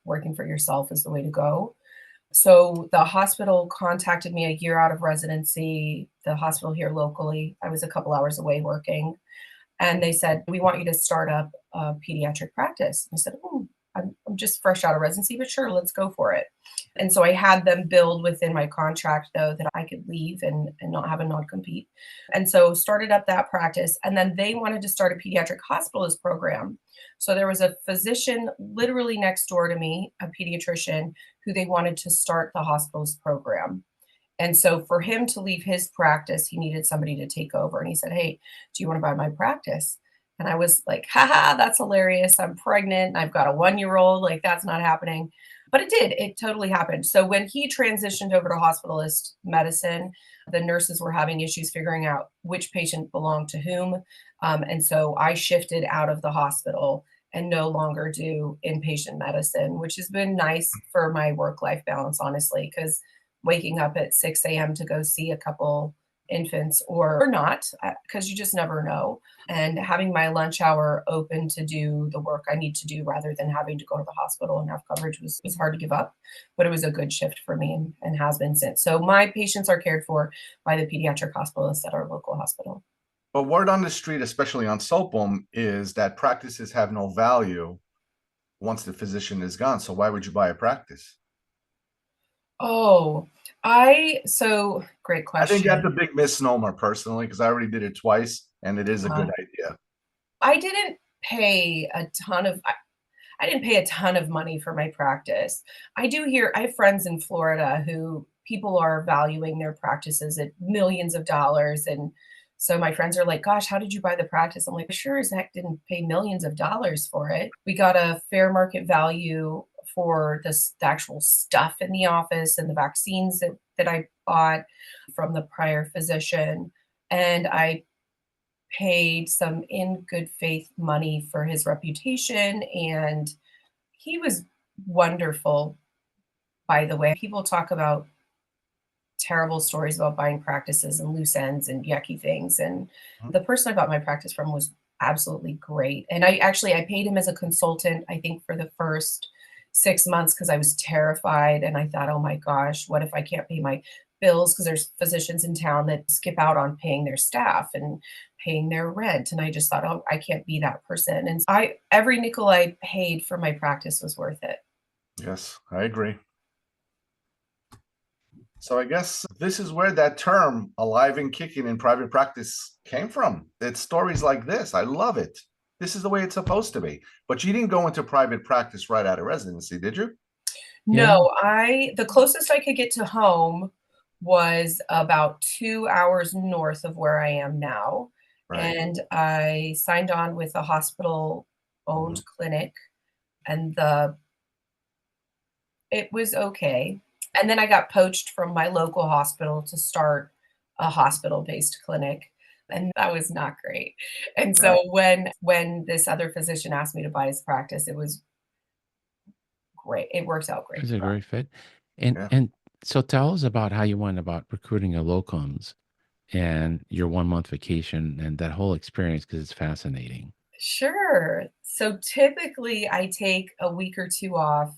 working for yourself is the way to go. So the hospital contacted me a year out of residency, the hospital here locally. I was a couple hours away working. And they said, "We want you to start up a pediatric practice." I said, "Oh, I'm just fresh out of residency, but sure, let's go for it." And so I had them build within my contract, though, that I could leave and not have a non-compete. And so started up that practice. And then they wanted to start a pediatric hospitalist program. So there was a physician literally next door to me, a pediatrician, who they wanted to start the hospitalist program. And so for him to leave his practice, he needed somebody to take over. And he said, "Hey, do you want to buy my practice?" And I was like, haha, that's hilarious. I'm pregnant. I've got a 1 year old. Like, that's not happening. But it did. It totally happened. So when he transitioned over to hospitalist medicine, the nurses were having issues figuring out which patient belonged to whom. And so I shifted out of the hospital and no longer do inpatient medicine, which has been nice for my work life balance, honestly, because waking up at 6 a.m. to go see a couple infants or not, because you just never know. And having my lunch hour open to do the work I need to do rather than having to go to the hospital and have coverage was hard to give up. But it was a good shift for me and has been since. So my patients are cared for by the pediatric hospitalists at our local hospital. But word on the street, especially on Soapboom, is that practices have no value once the physician is gone. So why would you buy a practice? Oh, so great I think that's a question. big misnomer personally, because I already did it twice and it is a Uh, good idea. I didn't pay a ton of I didn't pay a ton of money for my practice. I have friends in Florida who people are valuing their practices at millions of dollars. And so my friends are like, "Gosh, how did you buy the practice?" I'm like, "Sure as heck didn't pay millions of dollars for it. We got a fair market value for the actual stuff in the office and the vaccines that I bought from the prior physician. And I paid some in good faith money for his reputation, and he was wonderful, by the way. People talk about terrible stories about buying practices and loose ends and yucky things, and the person I bought my practice from was absolutely great. And I paid him as a consultant, I think, for the first 6 months because I was terrified and I thought, "Oh my gosh, what if I can't pay my bills?" Because there's physicians in town that skip out on paying their staff and paying their rent, and I just thought, "Oh, I can't be that person." And I every nickel I paid for my practice was worth it. Yes, I agree. So I guess this is where that term alive and kicking in private practice came from. It's stories like this. I love it. This is the way it's supposed to be. But you didn't go into private practice right out of residency, did you? No, I the closest I could get to home was about 2 hours north of where I am now, Right. and I signed on with a Mhm. hospital-owned clinic, and the it was okay, and then I got poached from my local hospital to start a hospital-based clinic, and that was not great, and Yeah. so when this other physician asked me to buy his practice, it was great. It worked out It great was a for us. great fit. And Yeah. and so tell us about how you went about recruiting a locums and your 1 month vacation and that whole experience because it's fascinating. Sure. So typically I take a week or 2 off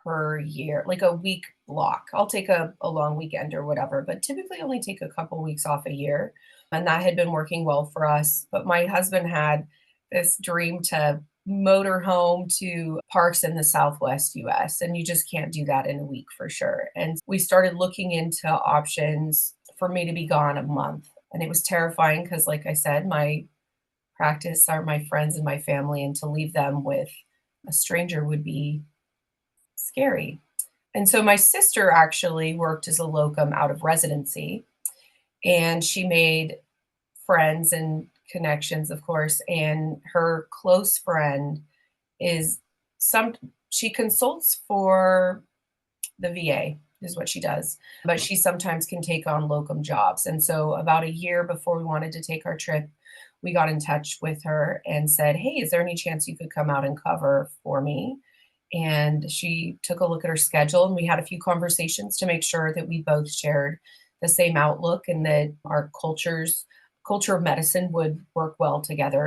per year, like a week block. I'll take a long weekend or whatever, but typically only take a couple weeks off a year. And that had been working well for us. But my husband had this dream to motor home to parks in the Southwest US, and you just can't do that in a week for sure. And we started looking into options for me to be gone a month. And it was terrifying because, like I said, my practice are my friends and my family, and to leave them with a stranger would be scary. And so my sister actually worked as a locum out of residency, and she made friends and connections, of course. And her close friend is some she consults for the VA is what she does, but she sometimes can take on locum jobs. And so about a year before we wanted to take our trip, we got in touch with her and said, "Hey, is there any chance you could come out and cover for me?" And she took a look at her schedule, and we had a few conversations to make sure that we both shared the same outlook and that our culture of medicine would work well together.